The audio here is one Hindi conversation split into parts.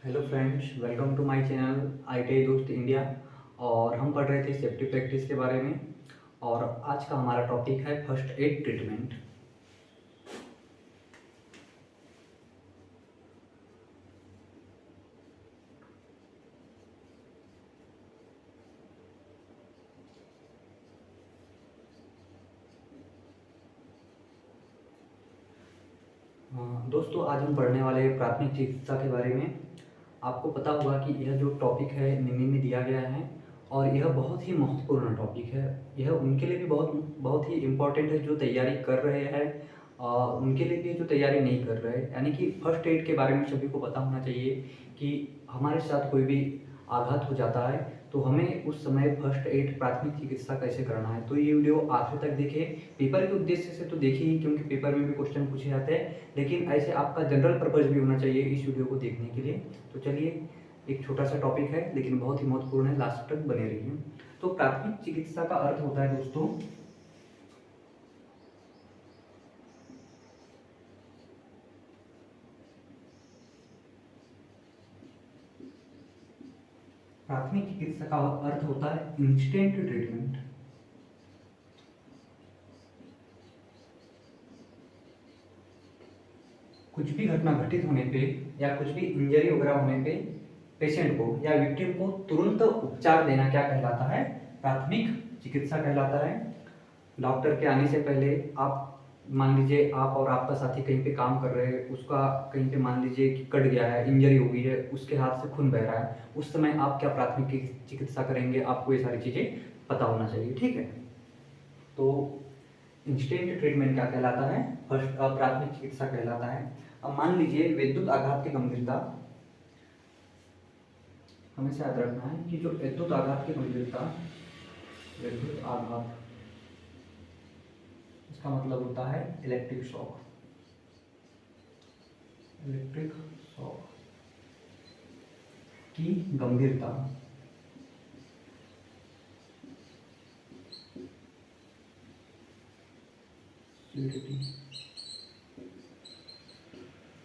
Hello friends, welcome to my channel ITI दोस्त इंडिया। और हम पढ़ रहे थे सेफ्टी प्रैक्टिस के बारे में। और आज का हमारा टॉपिक है फर्स्ट एड ट्रीटमेंट। दोस्तों, आज हम पढ़ने वाले हैं प्राथमिक चिकित्सा के बारे में। आपको पता होगा कि यह जो टॉपिक है निम्न में दिया गया है और यह बहुत ही महत्वपूर्ण टॉपिक है। यह उनके लिए भी बहुत बहुत ही इम्पोर्टेंट है जो तैयारी कर रहे हैं, और उनके लिए भी जो तैयारी नहीं कर रहे हैं। यानी कि फर्स्ट एड के बारे में सभी को पता होना चाहिए कि हमारे साथ कोई भी आघात हो जाता है तो हमें उस समय फर्स्ट एड प्राथमिक चिकित्सा कैसे करना है। तो ये वीडियो आखिर तक देखें। पेपर के उद्देश्य से तो देखिए ही, क्योंकि पेपर में भी क्वेश्चन पूछे जाते हैं, लेकिन ऐसे आपका जनरल पर्पज भी होना चाहिए इस वीडियो को देखने के लिए। तो चलिए, एक छोटा सा टॉपिक है लेकिन बहुत ही महत्वपूर्ण है, लास्ट तक बने रहिए। तो प्राथमिक चिकित्सा का अर्थ होता है दोस्तों, प्राथमिक चिकित्सा का अर्थ होता है इंस्टेंट ट्रीटमेंट। कुछ भी घटना घटित होने पे या कुछ भी इंजरी वगैरह होने पे पेशेंट को या विक्टिम को तुरंत उपचार देना क्या कहलाता है? प्राथमिक चिकित्सा कहलाता है। डॉक्टर के आने से पहले आप मान लीजिए, आप और आपका साथी कहीं पे काम कर रहे हैं, उसका कहीं पे मान लीजिए कि कट गया है, इंजरी हो गई है, उसके हाथ से खून बह रहा है, उस समय आप क्या प्राथमिक चिकित्सा करेंगे? आपको ये सारी चीज़ें पता होना चाहिए, ठीक है। तो इंस्टेंट ट्रीटमेंट क्या कहलाता है? फर्स्ट प्राथमिक चिकित्सा कहलाता है। अब मान लीजिए विद्युत आघात की गंभीरता, हमेशा याद रखना है कि जो विद्युत आघात की गंभीरता, विद्युत आघात इसका मतलब होता है इलेक्ट्रिक शॉक। इलेक्ट्रिक शॉक की गंभीरता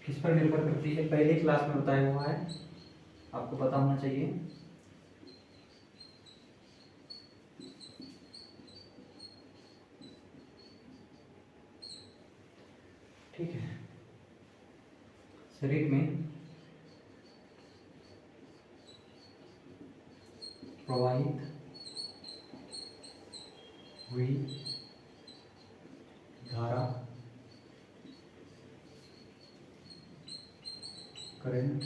किस पर निर्भर करती है? पहले क्लास में बताया हुआ है, आपको पता होना चाहिए। ठीक है, शरीर में प्रवाहित हुई धारा, करंट,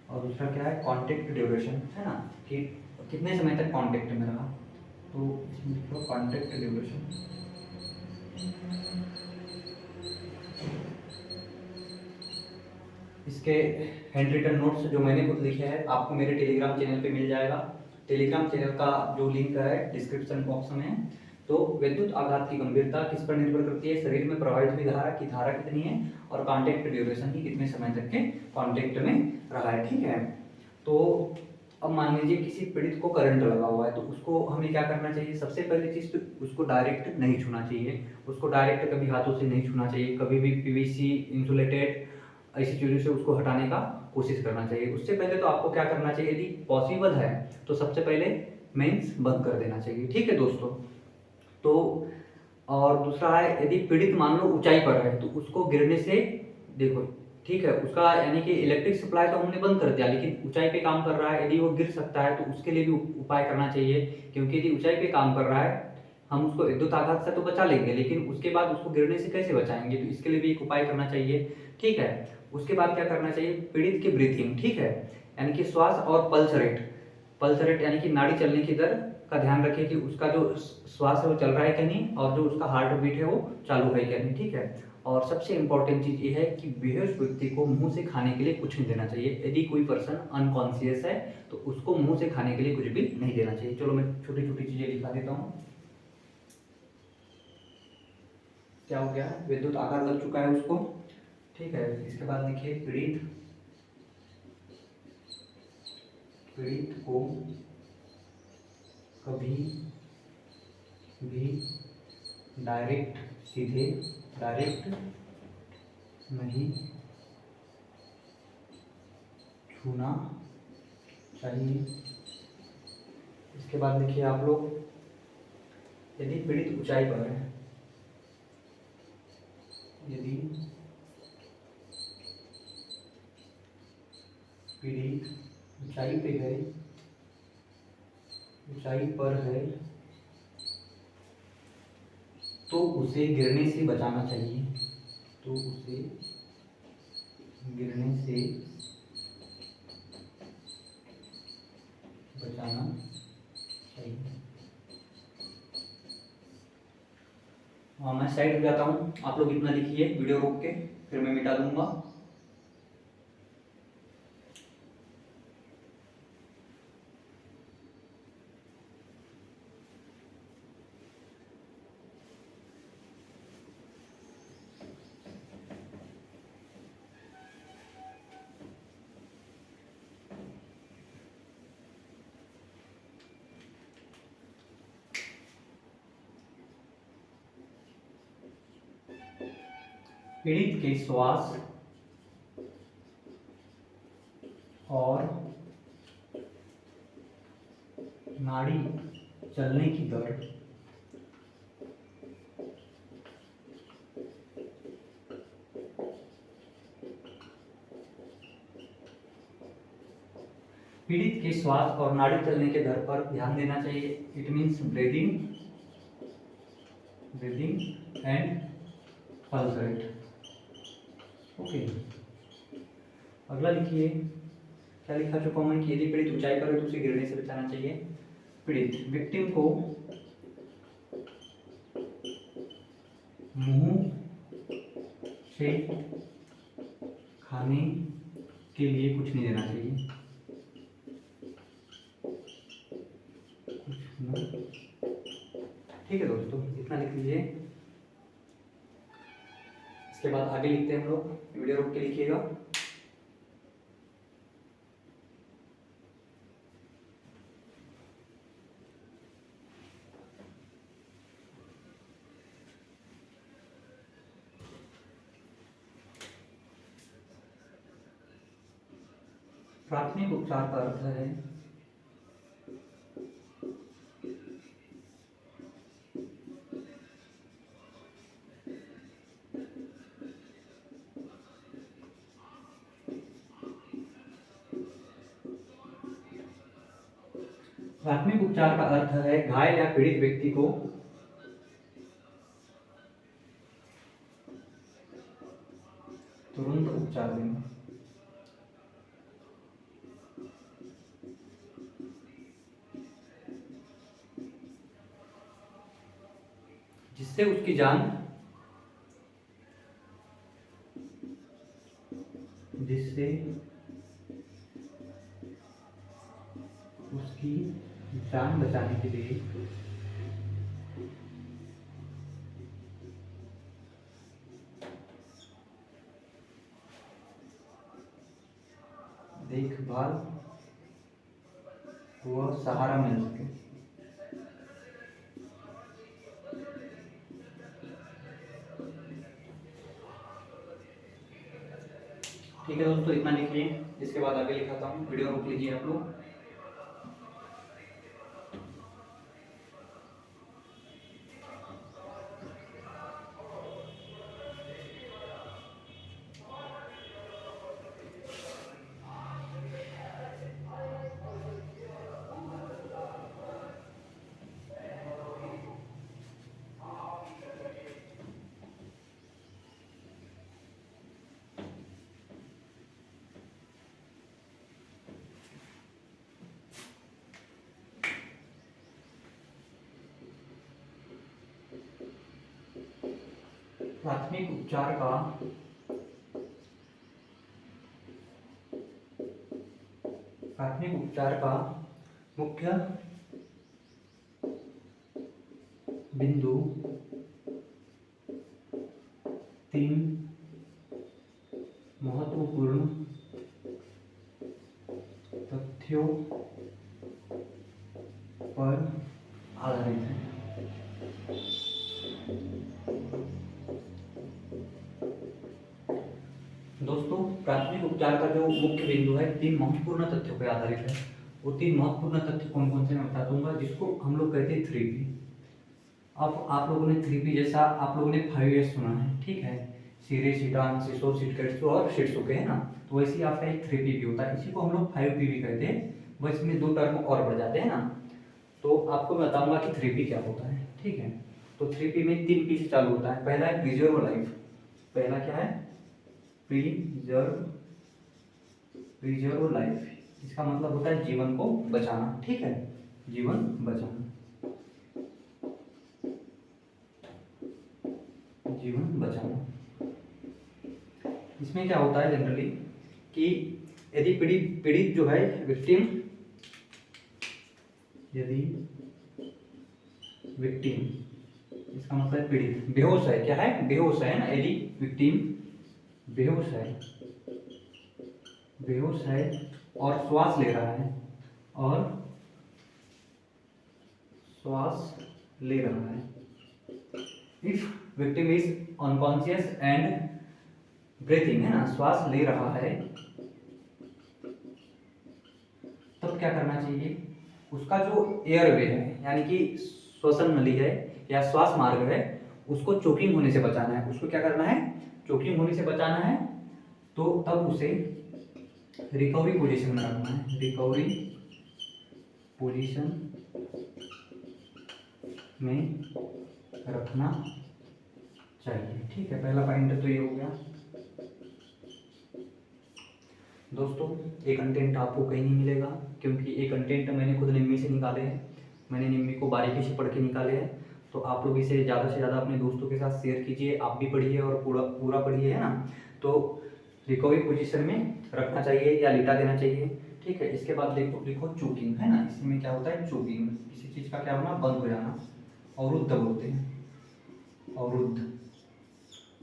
और दूसरा क्या है? कांटेक्ट ड्यूरेशन, है ना, कि कितने समय तक कांटेक्ट में रहा। तो इसमें लिख लो कांटेक्ट ड्यूरेशन। इसके हैंड रिटन नोट्स जो मैंने खुद लिखे हैं आपको मेरे टेलीग्राम चैनल पे मिल जाएगा। टेलीग्राम चैनल का जो लिंक है डिस्क्रिप्शन बॉक्स में है। तो विद्युत आघात की गंभीरता किस पर निर्भर करती है? शरीर में प्रवाहित हुई धारा की धारा कितनी है, और कांटेक्ट ड्यूरेशन की कितने समय तक के कांटेक्ट में रहा है, ठीक है। तो अब मान लीजिए किसी पीड़ित को करंट लगा हुआ है, तो उसको हमें क्या करना चाहिए? सबसे पहली चीज तो उसको डायरेक्ट नहीं छूना चाहिए। उसको डायरेक्ट कभी हाथों से नहीं छूना चाहिए, कभी भी पीवीसी इंसुलेटेड ऐसी चीज़ों से उसको हटाने का कोशिश करना चाहिए। उससे पहले तो आपको क्या करना चाहिए? यदि पॉसिबल है तो सबसे पहले मेंस बंद कर देना चाहिए, ठीक है दोस्तों। तो और दूसरा है, यदि पीड़ित मान लो ऊंचाई पर है तो उसको गिरने से देखो, ठीक है, उसका यानी कि इलेक्ट्रिक सप्लाई तो हमने बंद कर दिया, लेकिन ऊंचाई पे काम कर रहा है, यदि वो गिर सकता है तो उसके लिए भी उपाय करना चाहिए। क्योंकि यदि ऊंचाई पे काम कर रहा है, हम उसको विद्युत आघात से तो बचा लेंगे, लेकिन उसके बाद उसको गिरने से कैसे बचाएंगे? तो इसके लिए भी एक उपाय करना चाहिए, ठीक है। उसके बाद क्या करना चाहिए? पीड़ित की ब्रीथिंग, ठीक है, यानी कि श्वास और पल्स रेट। पल्स रेट यानी कि नाड़ी चलने की दर का ध्यान रखें कि उसका जो श्वास है वो चल रहा है कि नहीं, और जो उसका हार्ट बीट है वो चालू है क्या नहीं, ठीक है। और सबसे इंपॉर्टेंट चीज ये है कि बेहोश व्यक्ति को मुंह से खाने के लिए कुछ नहीं देना चाहिए। यदि कोई पर्सन अनकॉन्शियस है तो उसको मुंह से खाने के लिए कुछ भी नहीं देना चाहिए। चलो मैं छोटी छोटी चीजें लिखा देता हूँ। क्या हो गया? विद्युत आघात लग चुका है उसको, ठीक है। इसके बाद लिखिए पीड़ित, पीड़ित को कभी भी डायरेक्ट, सीधे डायरेक्ट नहीं छूना चाहिए। इसके बाद लिखिए आप लोग, यदि पीड़ित ऊंचाई पर है, यदि पीड़ित ऊंचाई पे है, ऊंचाई पर है, तो उसे गिरने से बचाना चाहिए। तो उसे गिरने से बचाना चाहिए। मैं साइड हो जाता हूँ, आप लोग इतना लिखिए वीडियो रोक के, फिर मैं मिटा दूंगा। पीड़ित के श्वास और नाड़ी चलने की दर पीड़ित के श्वास और नाड़ी चलने के दर पर ध्यान देना चाहिए। It means breathing and pulse rate. Okay, अगला लिखिए, क्या लिखा जो कॉमन कि यदि पीड़ित ऊंचाई पर है तो उसे गिरने से बचाना चाहिए। पीड़ित विक्टिम को मुंह से खाने के लिए कुछ नहीं देना चाहिए। ठीक है दोस्तों, इतना लिख लीजिए। इसके बाद आगे लिखते हैं हम लोग, वीडियो रोक के लिखिएगा। प्राथमिक उपचार का अर्थ है प्राथमिक उपचार का अर्थ है घायल या पीड़ित व्यक्ति को तुरंत उपचार देना, जिससे उसकी जान बचाने के लिए देखभाल व सहारा मिल सके। ठीक है दोस्तों, इतना लिखिए। इसके बाद आगे लिखाता हूँ, वीडियो रोक लीजिए आप लोग। प्राथमिक उपचार का मुख्य बिंदु 3 महत्वपूर्ण तथ्यों पर आधारित है। दोस्तों प्राथमिक उपचार का जो मुख्य बिंदु है 3 महत्वपूर्ण तथ्यों पर आधारित है। वो 3 महत्वपूर्ण तथ्य कौन कौन से मैं बता दूंगा, जिसको हम लोग कहते हैं 3P। अब आप लोगों ने 3P जैसा आप लोगों ने 5S सुना है, ठीक है, सीरे, सीटान, सिसो, सिटकेट्सो और शिट्सुके, है ना। तो वैसे ही आपका एक 3P भी होता है, इसी को हम लोग 5P भी कहते हैं। बस इसमें 2 टर्म और बढ़ जाते हैं ना। तो आपको मैं बताऊंगा कि 3P क्या होता है, ठीक है। तो 3P में 3 P से चालू होता है। पहला है प्रिजर्व लाइफ। पहला क्या है? Preserve life. इसका मतलब होता है जीवन को बचाना, ठीक है, जीवन बचाना, जीवन बचाना। इसमें क्या होता है जनरली कि यदि पीड़ित जो है विक्टिम, यदि विक्टिम इसका मतलब पीड़ित बेहोश है, क्या है? बेहोश है ना। यदि विक्टिम बेहोश है और श्वास ले रहा है, और श्वास ले रहा है, if victim is unconscious and breathing, है ना, श्वास ले रहा है, तब क्या करना चाहिए? उसका जो एयरवे है, यानी कि श्वसन नली है या श्वास मार्ग है, उसको चोकिंग होने से बचाना है। उसको क्या करना है? चोकिंग होने से बचाना है। तो तब उसे रिकवरी पोजीशन में रखना है, रिकवरी पोजीशन में रखना चाहिए, ठीक है। पहला पॉइंट तो ये हो गया। दोस्तों ये कंटेंट आपको कहीं नहीं मिलेगा, क्योंकि ये कंटेंट मैंने खुद निम्मी से निकाले हैं। मैंने निम्मी को बारीकी से पढ़ के निकाले हैं। तो आप लोग इसे ज़्यादा से ज़्यादा अपने दोस्तों के साथ शेयर कीजिए, आप भी पढ़िए और पूरा पढ़िए, है ना। तो रिकवरी पोजीशन में रखना चाहिए या लिटा देना चाहिए, ठीक है। इसके बाद लिखो चोकिंग, है ना। इसी में क्या होता है? चोकिंग, किसी चीज़ का क्या होना? बंद हो जाना, अवरुद्ध बोलते हैं, अवरुद्ध,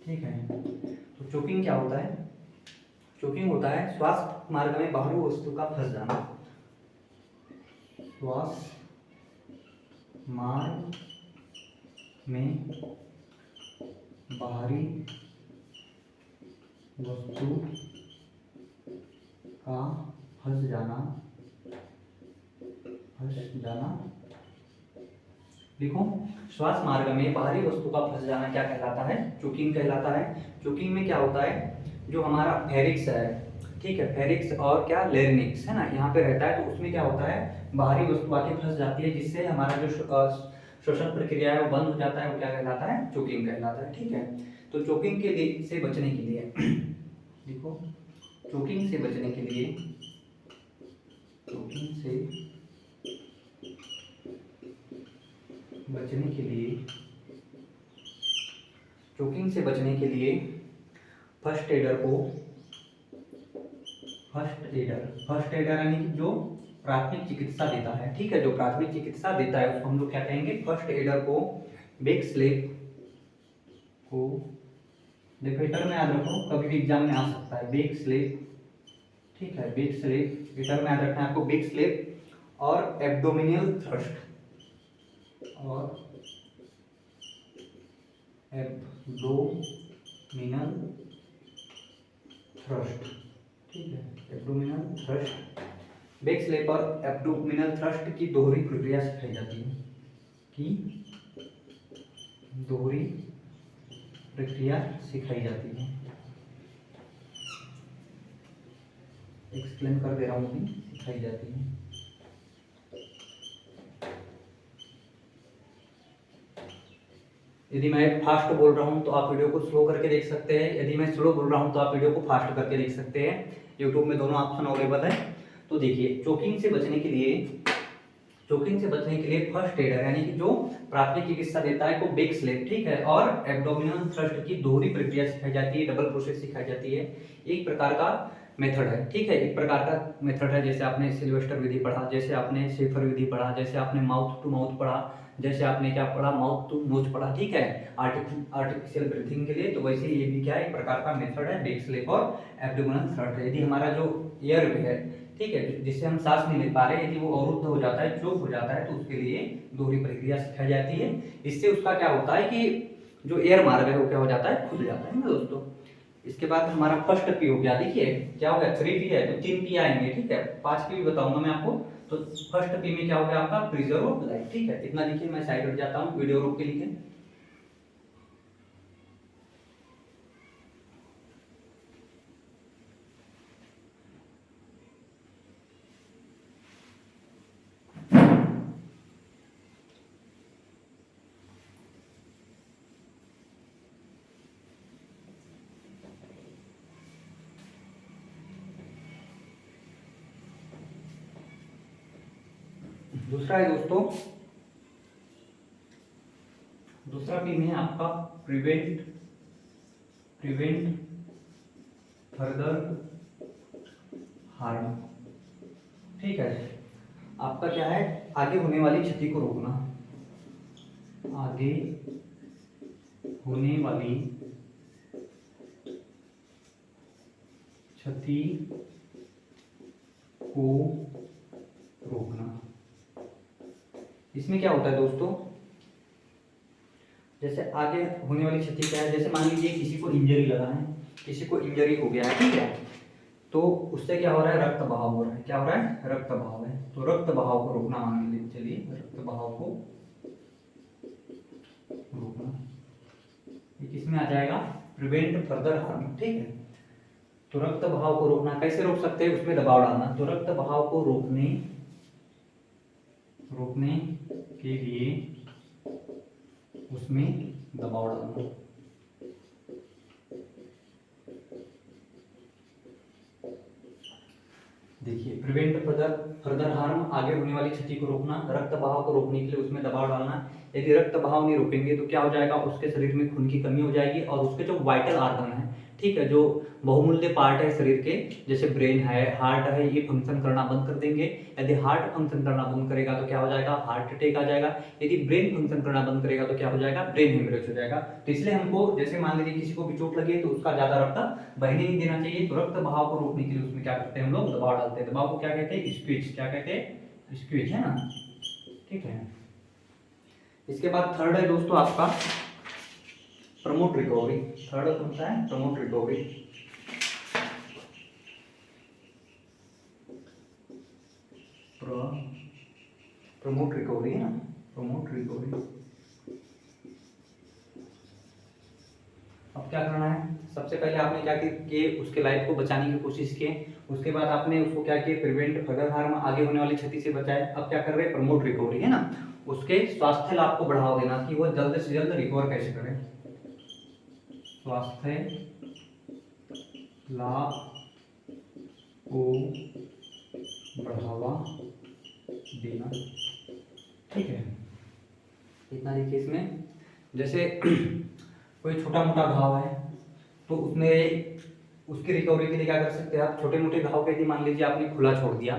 ठीक है। तो चोकिंग क्या होता है? चोकिंग होता है श्वास मार्ग में बाहरी वस्तु का फंस जाना, श्वास मार्ग में बाहरी वस्तु का फंस जाना, देखो श्वास मार्ग में बाहरी वस्तु का फंस जाना क्या कहलाता है? चोकिंग कहलाता है। चोकिंग में क्या होता है? जो हमारा फेरिक्स है, ठीक है, फेरिक्स और क्या लेरिंक्स, है ना, यहाँ पे रहता है। तो उसमें क्या होता है? बाहरी वस्तु आके फंस जाती है, जिससे हमारा जो श्वसन प्रक्रिया है वो बंद हो जाता है। वो क्या कहलाता है? चोकिंग कहलाता है, ठीक है। तो चोकिंग के लिए से बचने के लिए देखो, चोकिंग से बचने के लिए, चोकिंग से बचने के लिए, चोकिंग से बचने के लिए फर्स्ट एडर यानी कि जो प्राथमिक चिकित्सा देता है, ठीक है, जो प्राथमिक चिकित्सा देता है उसको हम लोग क्या कहेंगे? फर्स्ट एडर को बेक स्लेप को, देखो एडर में याद रखो, कभी भी एग्जाम में आ सकता है बेक स्लेप, ठीक है, बेक स्लेप, एडर में याद रखना है आपको, बेक स्लेप और एब्डोमिनल थ्रस्ट, और एब्डोमिनल थ्रस्ट, ठीक है, एब्डोमिनल थ्रस्ट, बेक स्लेप और एब्डोमिनल थ्रस्ट की दोहरी प्रक्रिया सिखाई जाती है, कि दोहरी प्रक्रिया सिखाई जाती है। एक्सप्लेन कर दे रहा हूँ कि सिखाई जाती है। यदि मैं फास्ट बोल रहा हूँ तो आप वीडियो को स्लो करके देख सकते हैं, यदि मैं स्लो बोल रहा हूँ तो आप वीडियो को फास्ट करके देख सकते हैं। यूट्यूब में दोनों ऑप्शन अवेलेबल है। तो देखिए चोकिंग से बचने के लिए फर्स्ट एडर यानी कि जो प्राथमिक चिकित्सा देता है वो बेक स्लेप, ठीक है, और एब्डोमिनल थ्रस्ट की दोहरी प्रक्रिया सिखाई जाती है, डबल प्रोसेस सिखाई जाती है। एक प्रकार का मेथड है, ठीक है, एक प्रकार का मेथड है। जैसे आपने सिल्वेस्टर विधि पढ़ा, जैसे आपने शेफर विधि पढ़ा, जैसे आपने माउथ टू माउथ पढ़ा, जैसे आपने क्या पढ़ा? माउथ टू नोज पढ़ा, ठीक है, आर्टिफिशियल ब्रीथिंग के लिए। तो वैसे ये भी क्या है? एक प्रकार का मेथड है, बेक स्लेप और एब्डोमिनल थ्रस्ट है। यदि हमारा जो एयर है, ठीक है, जिससे हम सांस नहीं ले पा रहे, यदि वो अवरुद्ध हो जाता है, चोक हो जाता है, तो उसके लिए दोहरी प्रक्रिया सिखाई जाती है। इससे उसका क्या होता है कि जो एयर मार्ग है वो क्या हो जाता है? खुल जाता है ना दोस्तों। इसके बाद हमारा फर्स्ट पी हो गया, देखिए क्या हो गया, 3 पी है तो 3 पी आएंगे, ठीक है, 5 पी भी बताऊंगा मैं आपको। तो फर्स्ट पी में क्या हो गया आपका, प्रिजर्व लाइफ, ठीक है, इतना लिखिए, मैं साइड हट जाता हूँ, वीडियो रोक के लिखे। दूसरा है दोस्तों, दूसरा पी में है आपका प्रिवेंट फर्दर हार्म, ठीक है। आपका क्या है, आगे होने वाली क्षति को रोकना, आगे होने वाली क्षति को रोकना। इसमें क्या होता है दोस्तों, जैसे आगे होने वाली क्षति क्या है, जैसे मान लीजिए किसी को इंजरी लगा है, किसी को इंजरी हो गया है, ठीक है, तो उससे क्या हो रहा है, रक्त बहाव हो रहा है, क्या हो रहा है, रक्त बहाव है, तो रक्त बहाव को रोकना, मान लीजिए, चलिए रक्त बहाव को रोकना, ये किसमें आ जाएगा, प्रिवेंट फर्दर हार्म, ठीक है। तो रक्त बहाव को रोकना कैसे रोक सकते हैं, उसमें दबाव डालना, तो रक्त बहाव को रोकने के लिए उसमें दबाव डालना। देखिए प्रिवेंट फर्दर हार्म, आगे होने वाली क्षति को रोकना, रक्त बहाव को रोकने के लिए उसमें दबाव डालना। यदि रक्त बहाव नहीं रोकेंगे तो क्या हो जाएगा, उसके शरीर में खून की कमी हो जाएगी और उसके जो वाइटल ऑर्गन है, ठीक है, जो बहुमूल्य पार्ट है शरीर के, जैसे ब्रेन है, हार्ट है, ये फंक्शन करना बंद कर देंगे। यदि हार्ट फंक्शन करना बंद करेगा तो क्या हो जाएगा, हार्ट अटैक आ जाएगा। यदि ब्रेन फंक्शन करना बंद करेगा तो क्या हो जाएगा, ब्रेन हेमरेज हो जाएगा। तो इसलिए हमको, जैसे मान लीजिए किसी को भी चोट लगी है तो उसका ज्यादा रक्त बहने नहीं देना चाहिए। तो रक्त बहाव को रोकने के लिए उसमें क्या करते हैं हम लोग, दबाव डालते हैं। दबाव को क्या कहते हैं, स्क्वीज, क्या कहते हैं, स्क्वीज, है ना, ठीक है। इसके बाद थर्ड है दोस्तों आपका प्रमोट रिकवरी। थर्ड कौन सा है, प्रमोट रिकवरी। प्रमोट रिकवरी है ना, प्रमोट रिकवरी। अब क्या करना है, सबसे पहले आपने क्या किए, उसके लाइफ को बचाने की कोशिश की, उसके बाद आपने उसको क्या किया, प्रिवेंट फर्दर हार्म, आगे होने वाली क्षति से बचाए। अब क्या कर रहे हैं, प्रमोट रिकवरी, है ना, उसके स्वास्थ्य लाभ को बढ़ावा देना कि वो जल्द से जल्द रिकवर कैसे करे, स्वास्थ्य लाभ को बढ़ावा देना, ठीक है। इतना देखिए इसमें, जैसे कोई छोटा मोटा घाव है तो उसमें उसकी रिकवरी के लिए क्या कर सकते हैं आप, छोटे मोटे घाव के, मान लीजिए आपने खुला छोड़ दिया,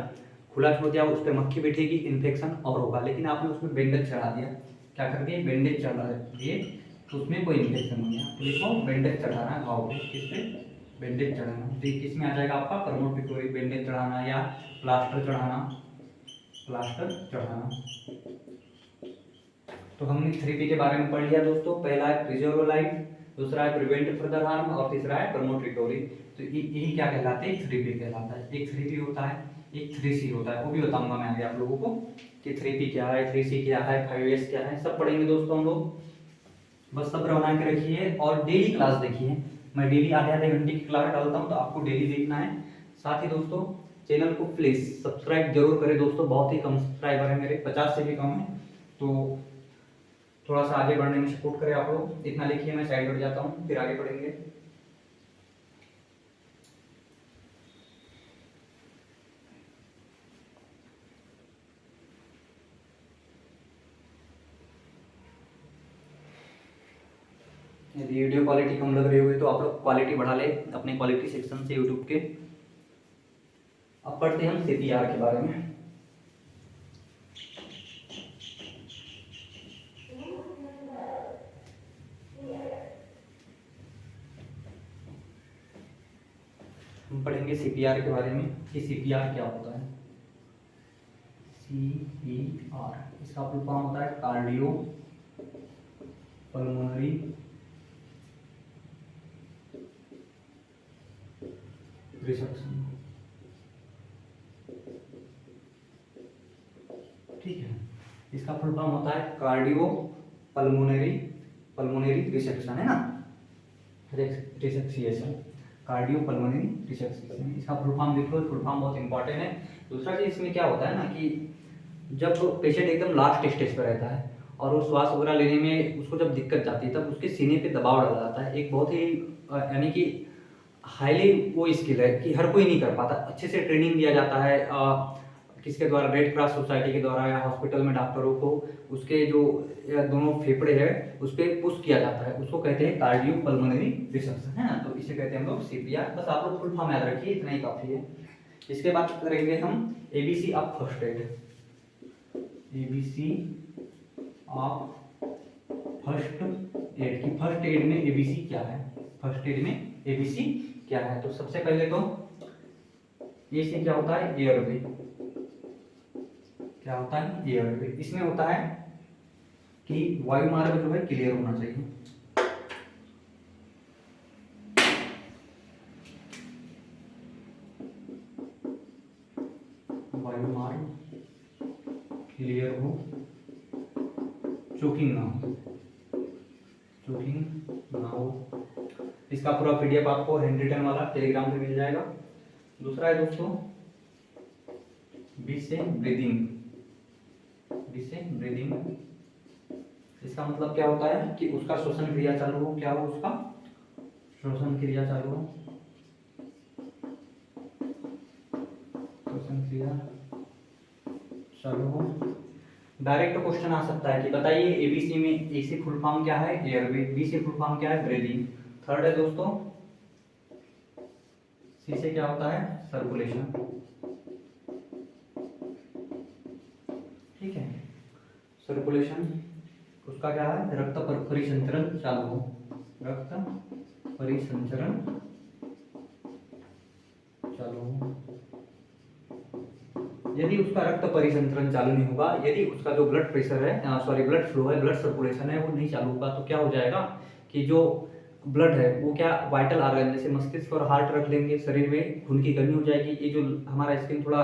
उस पर मक्खी बैठेगी, इन्फेक्शन और होगा, लेकिन आपने उसमें बैंडेज चढ़ा दिया, क्या कर दिए, बैंडेज चढ़ा दिए, तो उसमें कोई इन्फेक्शन नहीं है। तो देखो बैंडेज चढ़ाना घाव पे, किस पे, बैंडेज चढ़ाना, तो किस में आ जाएगा आपका, प्रमोट रिकवरी, बैंडेज चढ़ाना या प्लास्टर चढ़ाना। तो हमने 3P के बारे में पढ़ लिया दोस्तों। पहला है प्रिजर्व लाइफ, दूसरा है प्रिवेंट फर्दर हार्म और तीसरा है प्रमोट रिकवरी। तो यही क्या कहलाते हैं, 3P कहलाता है। एक 3P होता है, एक 3C होता है, वो भी बताऊंगा मैं आगे आप लोगों को कि 3P क्या है, 3C क्या है, 5S क्या है, सब पढ़ेंगे दोस्तों हम लोग। बस सब्र बना के रखिए और डेली क्लास देखिए। मैं डेली आधे आधे घंटे की क्लास डालता हूँ, तो आपको डेली देखना है। साथ ही दोस्तों चैनल को प्लीज सब्सक्राइब जरूर करें दोस्तों, बहुत ही कम सब्सक्राइबर है मेरे, 50 से भी कम है, तो थोड़ा सा आगे बढ़ने में सपोर्ट करें आप लोग। इतना लिखिए, मैं साइड बढ़ जाता हूँ, फिर आगे पढ़ेंगे। यदि वीडियो क्वालिटी कम लग रही होगी तो आप लोग क्वालिटी बढ़ा ले अपने क्वालिटी सेक्शन से यूट्यूब के। अब पढ़ते हैं हम CPR के बारे में। हम पढ़ेंगे CPR के बारे में कि CPR क्या होता है। CPR इसका फुल फॉर्म होता है कार्डियो पल्मोनरी रिसेक्शन। ठीक है, इसका फुल फॉर्म होता है कार्डियो पल्मोनरी रिसेक्शन, है ना, रिसेक्सिएशन, कार्डियो पल्मोनरी रिसेक्सिएशन। इसका फुल फॉर्म लिख लो, फुल फॉर्म बहुत इंपॉर्टेंट है। दूसरा चीज इसमें क्या होता है ना कि जब पेशेंट एकदम लास्ट स्टेज पर रहता है और वो श्वास वगैरह लेने में उसको जब दिक्कत जाती है, तब उसके सीने पे दबाव डाला जाता है। एक बहुत ही यानी कि हाईली वो स्किल है कि हर कोई नहीं कर पाता। अच्छे से ट्रेनिंग दिया जाता है किसके द्वारा, रेड क्रॉस सोसाइटी के द्वारा या हॉस्पिटल में डॉक्टरों को उसके जो दोनों फेफड़े हैं उस पर पुश किया जाता है, उसको कहते हैं कार्डियो पल्मोनरी रिसेक्शन, है ना। तो इसे कहते हैं हम लोग सीपीआर। बस आप लोग फुल फॉर्म याद रखिए, इतना ही काफी है। इसके बाद करेंगे हम ABC of first aid. ABC of first aid की फर्स्ट एड में एबीसी क्या है, फर्स्ट एड में एबीसी क्या है। तो सबसे पहले तो ए से क्या होता है, एयरवे। क्या होता है, एयरवे। इसमें होता है कि वायु मार्ग जो है क्लियर होना चाहिए। वायु मार्ग क्लियर हो, चोकिंग ना हो, चोकिंग ना हो। इसका पूरा पीडीएफ आपको हैंड रिटन वाला टेलीग्राम पे मिल जाएगा। दूसरा है दोस्तों बी से ब्रीदिंग। बी से ब्रीदिंग, इसका मतलब क्या होता है कि उसका श्वसन क्रिया चालू हो। क्या हो, उसका श्वसन क्रिया चालू हो, श्वसन क्रिया चालू हो। डायरेक्ट क्वेश्चन आ सकता है कि बताइए एबीसी में ए से फुल फॉर्म क्या है, एयरवे। बी से फुल फॉर्म क्या है, ब्रीदिंग। थर्ड है दोस्तों सी से क्या होता है, सर्कुलेशन। ठीक है, सर्कुलेशन उसका क्या है, रक्त परिसंचरण चालू हो, रक्त परिसंचरण चालू हो। यदि उसका रक्त परिसंचरण चालू नहीं होगा, यदि उसका जो ब्लड प्रेशर है, सॉरी ब्लड फ्लो है, ब्लड सर्कुलेशन है, वो नहीं चालू होगा, तो क्या हो जाएगा कि जो ब्लड है वो क्या वाइटल ऑर्गन जैसे मस्तिष्क और हार्ट रख लेंगे, शरीर में खून की कमी हो जाएगी। ये जो हमारा स्किन थोड़ा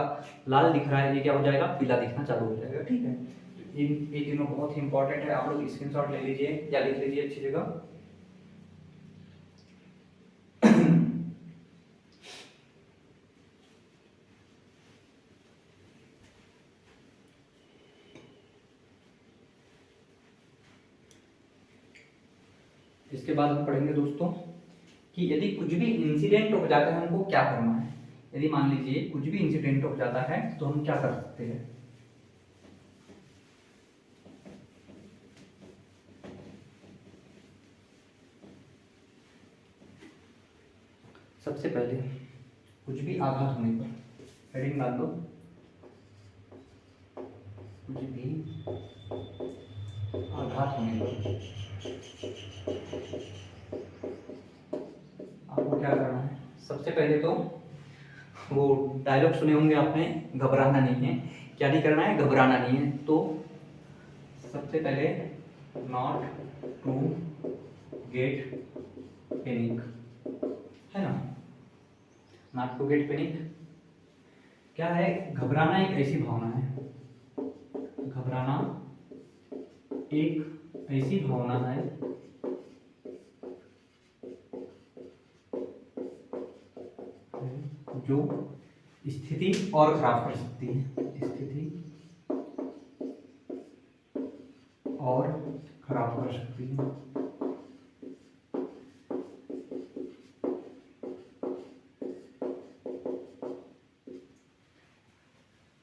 लाल दिख रहा है, ये क्या हो जाएगा, पीला दिखना चालू हो जाएगा। ठीक है, ये तीनों बहुत ही इंपॉर्टेंट है, आप लोग स्क्रीनशॉट ले लीजिए या लिख लीजिए अच्छी जगह। इसके बाद हम पढ़ेंगे दोस्तों कि यदि कुछ भी इंसिडेंट हो जाता है हमको क्या करना है। यदि मान लीजिए कुछ भी इंसिडेंट हो जाता है तो हम क्या कर सकते हैं। सबसे पहले कुछ भी आघात होने पर, हेडिंग डाल दो, कुछ भी आघात होने पर आपको क्या करना है। सबसे पहले तो वो डायलॉग सुने होंगे आपने, घबराना नहीं है। क्या नहीं करना है, घबराना नहीं है। तो सबसे पहले नॉट टू गेट पैनिक, है ना, नॉट टू गेट पैनिक। क्या है, घबराना एक ऐसी भावना है, घबराना एक ऐसी भावना है जो स्थिति और खराब कर सकती है, स्थिति और खराब कर सकती है।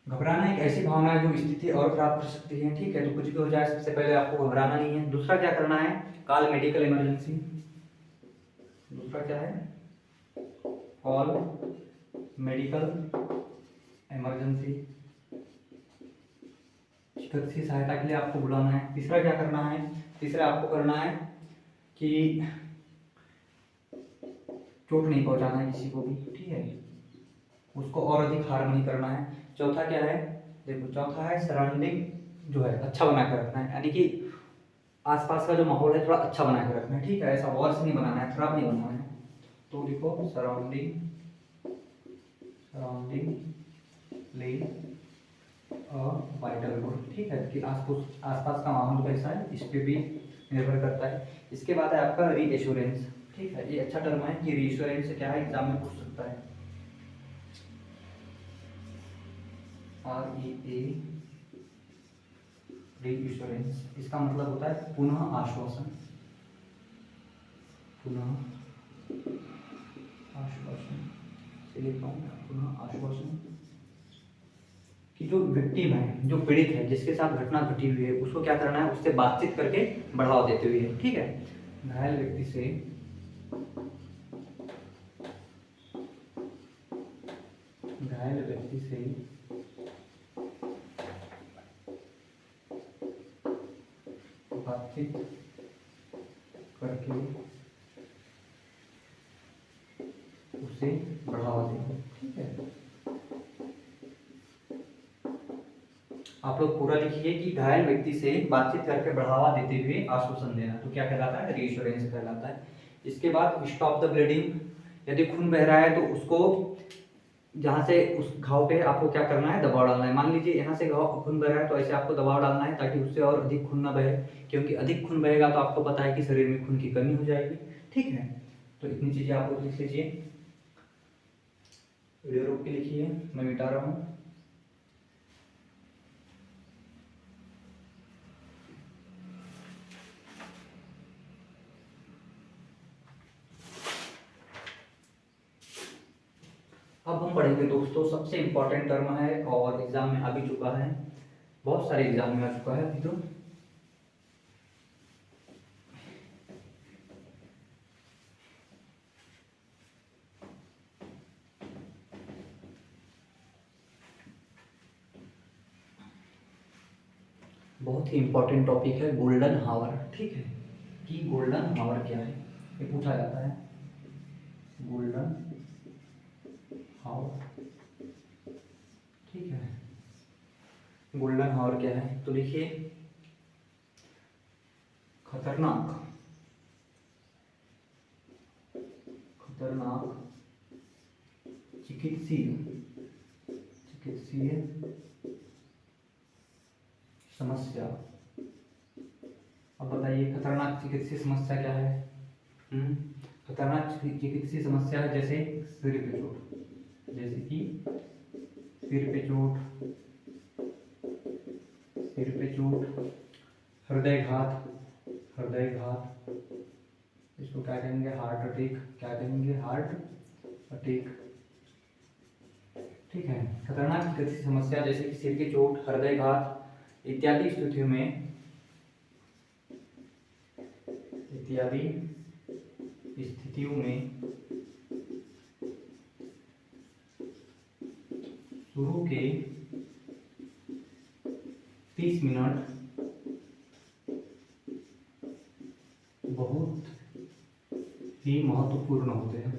घबराना एक ऐसी भावना है जो स्थिति और खराब कर सकती है। ठीक है, तो कुछ भी हो जाए सबसे पहले आपको घबराना नहीं है। दूसरा क्या करना है, कॉल मेडिकल इमरजेंसी। दूसरा क्या है, कॉल मेडिकल इमरजेंसी, चिकित्सीय सहायता के लिए आपको बुलाना है। तीसरा क्या करना है, तीसरा आपको करना है कि चोट नहीं पहुंचाना है किसी को भी। ठीक है, उसको और अधिक हार्म नहीं करना है। चौथा क्या है, देखो चौथा है सराउंडिंग जो है अच्छा बना कर रखना है, यानी कि आसपास का जो माहौल है थोड़ा अच्छा बना कर रखना है। ठीक है, ऐसा वर्स नहीं बनाना है, खराब नहीं बनाना है। तो देखो सराउंडिंग सराउंडिंग ली वाइटल लोड, ठीक है, कि आसपास का माहौल कैसा है इस पे भी निर्भर करता है। इसके बाद है आपका रीएश्योरेंस, ठीक है, ये अच्छा टर्म है कि रीएश्योरेंस से क्या है, एग्जाम में पूछ सकता है। REA रीएश्योरेंस, इसका मतलब होता है पुनः आश्वासन, पुनः आश्वासन से लिखता हूँ, पुनः आश्वासन कि जो विक्टिम है, जो पीड़ित है, जिसके साथ घटना घटी हुई है, उसको क्या करना है, उससे बातचीत करके बढ़ावा देते हुए, ठीक है। घायल व्यक्ति से बातचीत करके उसे बढ़ावा दें, ठीक है। आप लोग पूरा लिखिए कि घायल व्यक्ति से बातचीत करके बढ़ावा देते हुए आश्वासन देना, तो क्या कहलाता है, रीएश्योरेंस कहलाता है। इसके बाद स्टॉप द ब्लीडिंग, यदि खून बह रहा है तो उसको जहाँ से उस घाव पे आपको क्या करना है, दबाव डालना है। मान लीजिए यहाँ से घाव खून बह रहा है तो ऐसे आपको दबाव डालना है ताकि उससे और अधिक खून ना बहे, क्योंकि अधिक खून बहेगा तो आपको पता है कि शरीर में खून की कमी हो जाएगी, ठीक है। तो इतनी चीजें आप लोग लिख लीजिए, वीडियो रोक के लिखिए, मैं मिटा रहा हूँ। अब हम पढ़ेंगे दोस्तों सबसे इम्पोर्टेंट टर्म है और एग्जाम में आ भी चुका है, बहुत सारे एग्जाम में आ चुका है अभी तो। बहुत ही इम्पोर्टेंट टॉपिक है गोल्डन हावर, ठीक है, कि गोल्डन हावर क्या है, ये पूछा जाता है। गोल्डन हावर, ठीक है, गोल्डन हावर क्या है, तो देखिए, खतरनाक खतरनाक चिकित्सीय समस्या। अब बताइए खतरनाक चिकित्सीय समस्या क्या है। खतरनाक चिकित्सीय समस्या है जैसे सिर पे चोट, जैसे कि सिर पे चोट, हृदयघात, इसको क्या कहेंगे, हार्ट अटैक, क्या कहेंगे, हार्ट अटैक, ठीक है। खतरनाक चिकित्सीय समस्या जैसे कि सिर की चोट, हृदयघात इत्यादि स्थितियों में शुरू के 30 मिनट बहुत ही महत्वपूर्ण होते हैं,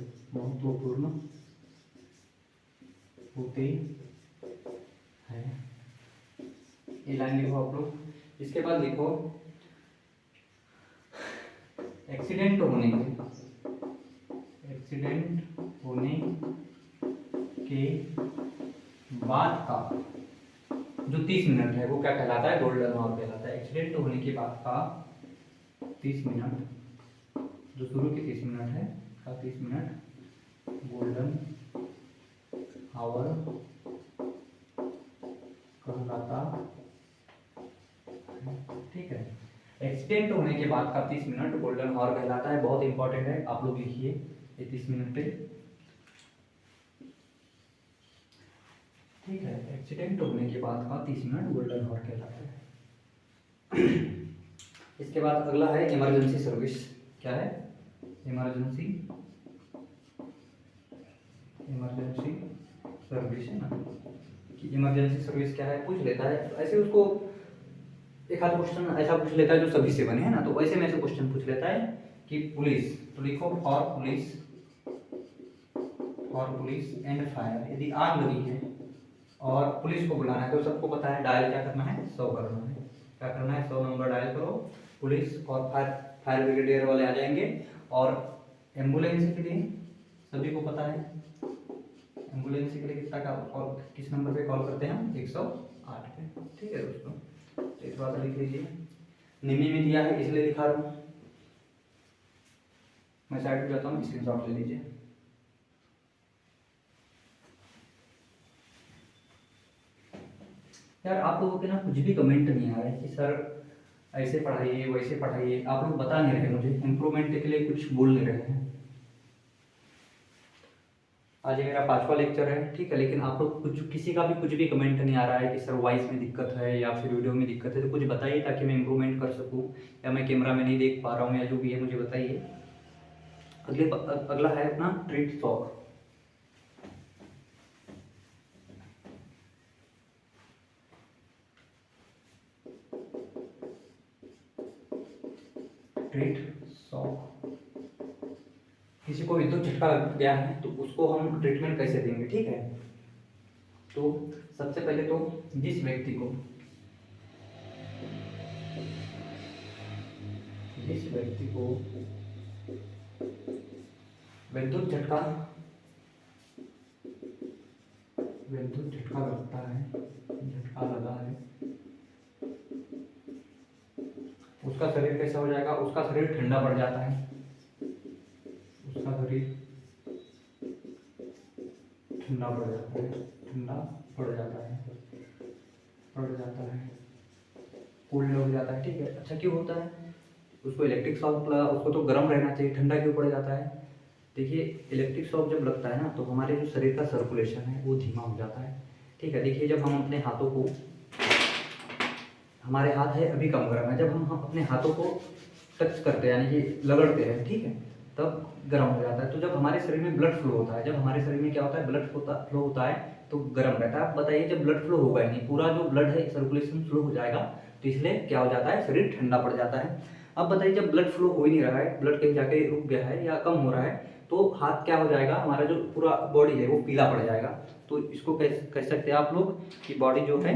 ये लाइन लिखो आप लोग। इसके बाद लिखो एक्सीडेंट होने के बाद का जो 30 मिनट है वो क्या कहलाता है, गोल्डन आवर कहलाता है। एक्सीडेंट होने के बाद का 30 मिनट, जो शुरू के 30 मिनट है का 30 मिनट गोल्डन आवर कहलाता, ठीक है। एक्सीडेंट होने के बाद का 30 मिनट गोल्डन आवर कहलाता है, बहुत इंपॉर्टेंट है, आप लोग लिखिए ये 30 मिनट पे, ठीक है। एक्सीडेंट होने के बाद का 30 मिनट गोल्डन आवर कहलाता है। इसके बाद अगला है इमरजेंसी सर्विस, क्या है, इमरजेंसी सर्विस है ना, कि इमरजेंसी सर्विस क्या है, पूछ लेता है, तो ऐसे उसको एक आध क्वेश्चन ऐसा पूछ लेता है जो सभी से बने, है ना, तो वैसे में से क्वेश्चन पूछ लेता है कि पुलिस, तो लिखो फॉर पुलिस एंड फायर, यदि आग लगी है और पुलिस को बुलाना है तो सबको पता है डायल क्या करना है, 100 करना है, क्या करना है, 100 नंबर डायल करो, पुलिस और फायर ब्रिगेडियर वाले आ जाएंगे। और एम्बुलेंस के लिए सभी को पता है, एम्बुलेंस के लिए कितना का कॉल, किस नंबर पे कॉल करते हैं हम? 108 पे। ठीक है दोस्तों, तो ये थोड़ा सा लिख लीजिए। निम्न में दिया है इसलिए लिखा रहा हूँ, मैं साइड पे जाता हूँ, स्क्रीनशॉट ले लीजिए। यार आप लोगों के ना कुछ भी कमेंट नहीं आ रहे कि सर ऐसे पढ़ाइए वैसे पढ़ाइए, आप लोग बता नहीं रहे मुझे, इम्प्रूवमेंट के लिए कुछ बोल नहीं रहे हैं। आज ये मेरा 5वां लेक्चर है, ठीक है, लेकिन आप लोग कुछ, किसी का भी कुछ भी कमेंट नहीं आ रहा है कि सर वॉइस में दिक्कत है या फिर वीडियो में दिक्कत है, तो कुछ बताइए ताकि मैं इम्प्रूवमेंट कर सकूँ, या मैं कैमरा में नहीं देख पा रहा हूँ या जो भी है मुझे बताइए। अगला है अपना ट्रीट सॉक। ट्रीट सॉक, किसी को विद्युत झटका लग गया है तो उसको हम ट्रीटमेंट कैसे देंगे, ठीक है। तो सबसे पहले तो जिस व्यक्ति को विद्युत झटका लगता है, झटका लगा है, उसका शरीर कैसा हो जाएगा? उसका शरीर ठंडा पड़ जाता है, उसका शरीर ठंडा पड़ जाता है, कूल्ड हो जाता है, ठीक है। अच्छा क्यों होता है? उसको इलेक्ट्रिक शॉक लगा, उसको तो गर्म रहना चाहिए, ठंडा क्यों पड़ जाता है? देखिए इलेक्ट्रिक शॉक जब लगता है ना तो हमारे जो शरीर का सर्कुलेशन है वो धीमा हो जाता है, ठीक है। देखिए जब हम अपने हाथों को, हमारे हाथ है अभी कम गर्म है, जब हम अपने हाथों को टच करते हैं यानी कि लगड़ते हैं, ठीक है, तब गर्म हो जाता है। तो जब हमारे शरीर में ब्लड फ्लो होता है, जब हमारे शरीर में क्या होता है, ब्लड फ्लो होता है तो गर्म रहता है। आप बताइए जब ब्लड फ्लो होगा ही नहीं, पूरा जो ब्लड है सर्कुलेशन स्लो हो जाएगा, तो इसलिए क्या हो जाता है, शरीर ठंडा पड़ जाता है। अब बताइए जब ब्लड फ्लो हो ही नहीं रहा है, ब्लड कहीं जाके रुक गया है या कम हो रहा है, तो हाथ क्या हो जाएगा, हमारा जो पूरा बॉडी है वो पीला पड़ जाएगा। तो इसको कह सकते हैं आप लोग कि बॉडी जो है,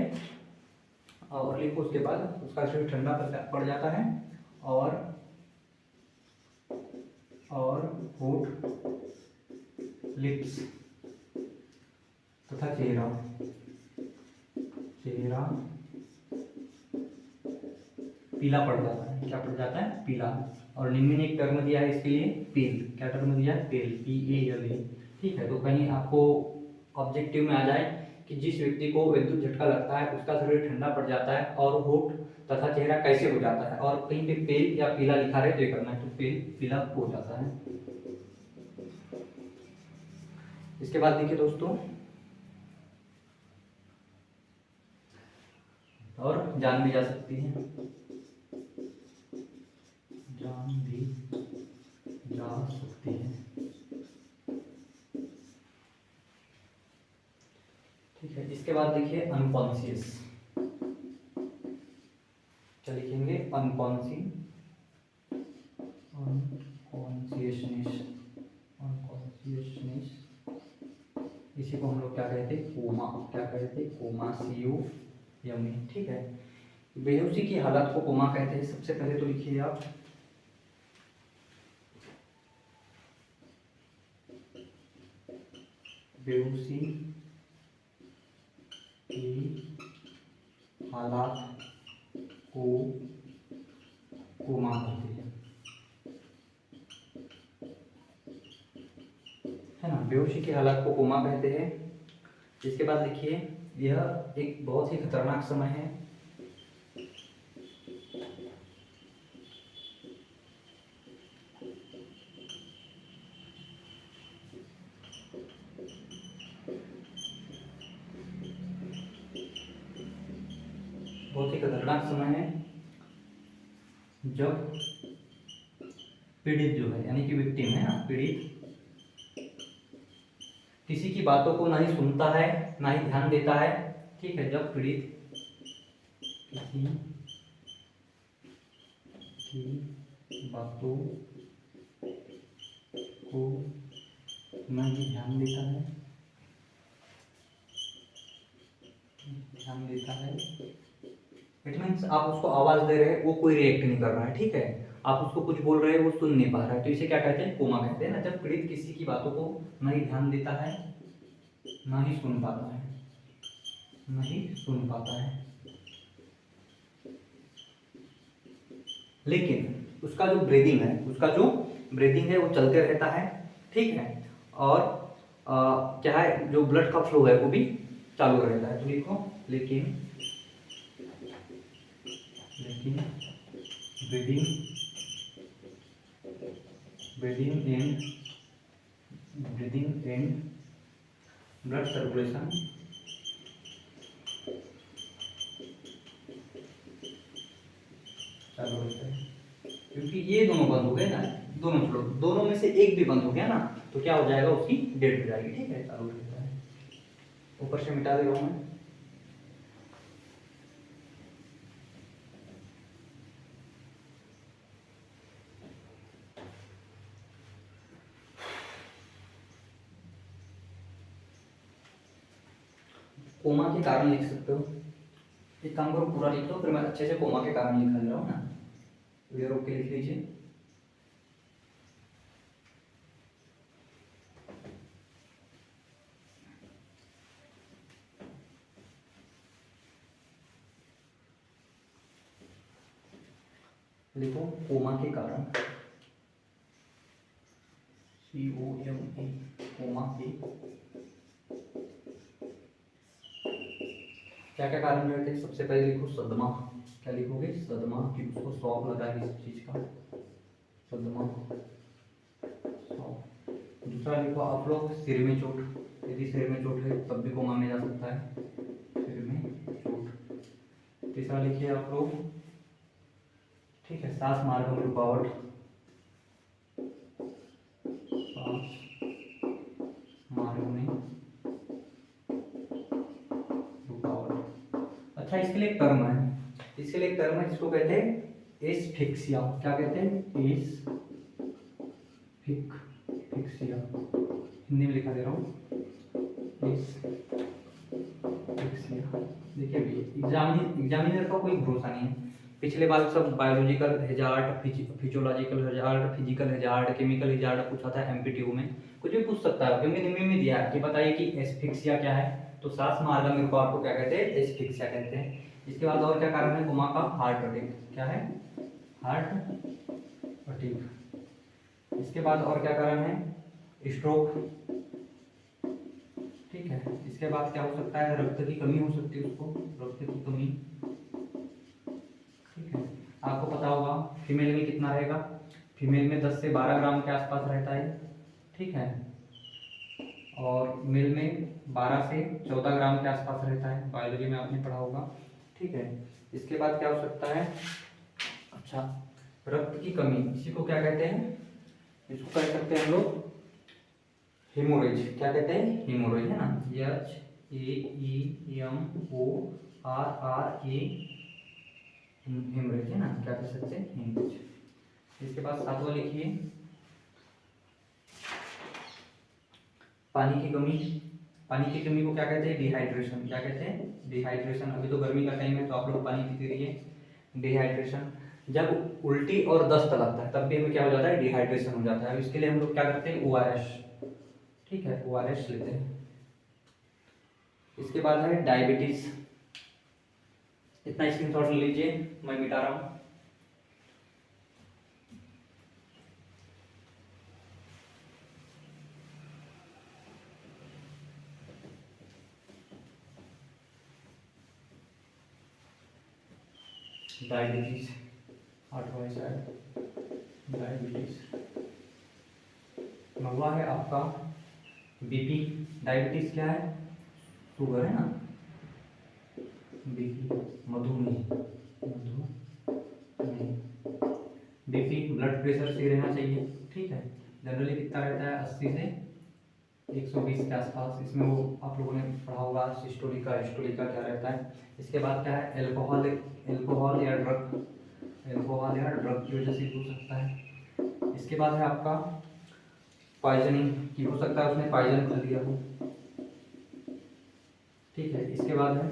और लिखो उसके बाद उसका शरीर ठंडा पड़ जाता है, और होठ, लिप्स तथा चेहरा पीला पड़ जाता है। क्या पड़ जाता है? पीला। और निम्न ने एक टर्म दिया है इसके लिए, पेल। क्या टर्म दिया है? पेल, PALE, ठीक है। तो कहीं आपको ऑब्जेक्टिव में आ जाए कि जिस व्यक्ति को विद्युत झटका लगता है उसका शरीर ठंडा पड़ जाता है और होठ तथा चेहरा कैसे हो जाता है, और कहीं पे पेल या पीला लिखा रहे तो ये करना है, तो पेल पीला हो जाता है। इसके बाद देखिए दोस्तों, और जान भी जा सकती है, ठीक है। इसके बाद देखिए अनकॉन्शियस, क्या लिखेंगे? अनकॉन्शियसनेस, इसी को हम लोग क्या कहते हैं? कोमा। क्या कहते हैं? कोमा, COMA, ठीक है। बेहोशी की हालत को कोमा कहते हैं। सबसे पहले तो लिखिए आप बेहोशी की हालत को कोमा कहते हैं, है ना। बेहोशी की हालत को कोमा कहते हैं। इसके बाद लिखिए, यह एक बहुत ही खतरनाक समय है, बहुत ही खतरनाक समय है, जब पीड़ित जो है यानी कि विक्टिम है ना, पीड़ित किसी की बातों को ना ही सुनता है ना ही ध्यान देता है, ठीक है। जब पीड़ित किसी की बातों को ना ही ध्यान देता है, इट मीन्स आप उसको आवाज दे रहे हैं, वो कोई रिएक्ट नहीं कर रहा है, ठीक है। आप उसको कुछ बोल रहे हैं, वो सुन नहीं पा रहा है, तो इसे क्या कहते हैं? कोमा कहते हैं ना। जब पीड़ित किसी की बातों को नहीं ध्यान देता है नहीं सुन पाता है, नहीं सुन पाता है। लेकिन उसका जो ब्रीदिंग है, उसका जो ब्रीदिंग है वो चलते रहता है, ठीक है। और क्या है, जो ब्लड का फ्लो है वो भी चालू रहता है। तो लिखो लेकिन, लेकिन breathing, breathing and, breathing and blood circulation चालू रहता है। क्योंकि ये दोनों बंद हो गए ना, दोनों छोड़ो, दोनों में से एक भी बंद हो गया ना तो क्या हो जाएगा, उसकी डेट हो जाएगी, ठीक है। चालू रहता है। ऊपर से मिटा दे रहा हूँ मैं। कोमा के कारण लिख सकते हो, एक काम करो पूरा लिख दो, फिर मैं अच्छे से कोमा के कारण लिखा दे रहा हूँ ना। वीडियो रोक के लिख लीजिए। लिखो कोमा के कारण, COMA, कोमा के क्या क्या कारण रहते हैं। सबसे पहले लिखो सदमा, क्या लिखोगे, सदमा, कि उसको शॉक लगा है किसी चीज का, सदमा, शॉक। दूसरा लिखो आप लोग सिर में चोट, यदि सिर में चोट है तब भी कोमा में जा सकता है, सिर में चोट। तीसरा लिखिए आप लोग, ठीक है, सांस मार्ग में रुकावट, सांस मार्ग में रुकावट। अच्छा, इसके लिए एक टर्म है, इसके लिए एक टर्म है जिसको कहते हैं एस्फिक्सिया। क्या कहते हैं, एस्फिक्सिया। हिंदी में लिखा दे रहा हूँ, एस्फिक्सिया। देखिए एग्जामिनर का कोई भरोसा नहीं है। पिछले बार सब biological hazard, physiological hazard, physical hazard, chemical hazard पूछा था एमपीटीयू में, कुछ भी पूछ सकता है क्योंकि निम्न में दिया है कि बताइए कि एस्फिक्सिया क्या है। तो सांस मार्ग में रुकावट को क्या कहते हैं, एस्फिक्सिया कहते हैं। इसके बाद और क्या कारण है कोमा का, हार्ट अटैक। क्या है, हार्ट अटैक। इसके बाद और क्या कारण है, स्ट्रोक, ठीक है। इसके बाद क्या हो सकता है, रक्त की कमी हो सकती है उसको, रक्त की कमी, ठीक है। आपको पता होगा फीमेल में कितना रहेगा, फीमेल में 10 से 12 ग्राम के आसपास रहता है, ठीक है। और मेल में 12 से 14 ग्राम के आसपास रहता है, बायोलॉजी में आपने पढ़ा होगा, ठीक है। इसके बाद क्या हो सकता है, अच्छा, रक्त की कमी, इसी को क्या कहते हैं, इसको कह सकते हैं हम लोग हेमोरेज। क्या कहते हैं, हेमोरेज, है ना, HAEMORRA, हेमरेज, है ना, क्या कह सकते हैं, हेमरेज। इसके बाद सातवां लिखिए पानी की कमी। पानी की कमी को क्या कहते हैं, डिहाइड्रेशन। क्या कहते हैं, डिहाइड्रेशन। अभी तो गर्मी का टाइम है तो आप लोग पानी पीते रहिए। डिहाइड्रेशन, जब उल्टी और दस्त लगता है तब भी हमें क्या हो जाता है, डिहाइड्रेशन हो जाता है। इसके लिए हम लोग क्या करते हैं, ORS, ठीक है, ORS लेते हैं। इसके बाद है डायबिटीज, इतना स्क्रीनशॉट ले लीजिए, मैं मिटा रहा हूँ। डायबिटीज, आठवां शायद, डायबिटीज। नौवा है आपका बीपी। डायबिटीज क्या है, शुगर, है ना, बीपी, मधुमेह, मधुमेह। बीपी ब्लड प्रेशर सही रहना चाहिए, ठीक है। जनरली कितना रहता है, 80 से 120 के आसपास। इसमें वो आप लोगों ने पढ़ा होगा सिस्टोलिका, हिस्टोलिका क्या रहता है। इसके बाद क्या है, एल्कोहल, एल्कोहल या ड्रग, एल्कोहल या ड्रग की वजह से हो सकता है। इसके बाद है आपका पॉइजनिंग, की हो सकता है उसने पॉइजन कर दिया हो, ठीक है। इसके बाद है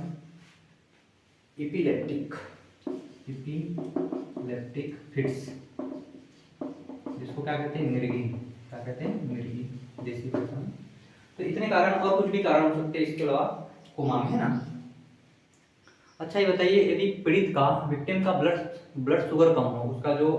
इपिलेप्टिक, इपिलेप्टिक फिट्स, जिसको क्या कहते हैं, मिर्गी। क्या कहते हैं, मिर्गी, देसी भाषा में। तो इतने कारण और कुछ भी कारण हो सकते हैं इसके अलावा कोमा में, है ना। अच्छा ये बताइए, यदि पीड़ित का, विक्टिम का ब्लड ब्लड शुगर कम हो, उसका जो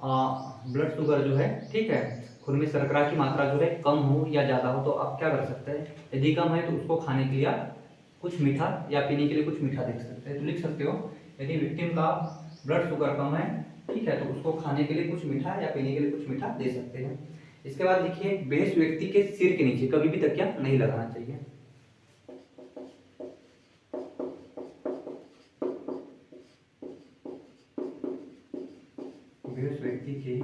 ब्लड शुगर जो है, ठीक है, खून में शर्करा की मात्रा जो है कम हो या ज़्यादा हो, तो आप क्या कर सकते हैं? यदि कम है तो उसको खाने के लिए आप कुछ मीठा या पीने के लिए कुछ मीठा दे सकते हैं। तो लिख सकते हो, यदि विक्टिम का ब्लड शुगर कम है, ठीक है, तो उसको खाने के लिए कुछ मीठा या पीने के लिए कुछ मीठा दे सकते हैं। इसके बाद लिखिए, बेहोश व्यक्ति के सिर के नीचे कभी भी तकिया नहीं लगाना चाहिए। बेहोश व्यक्ति के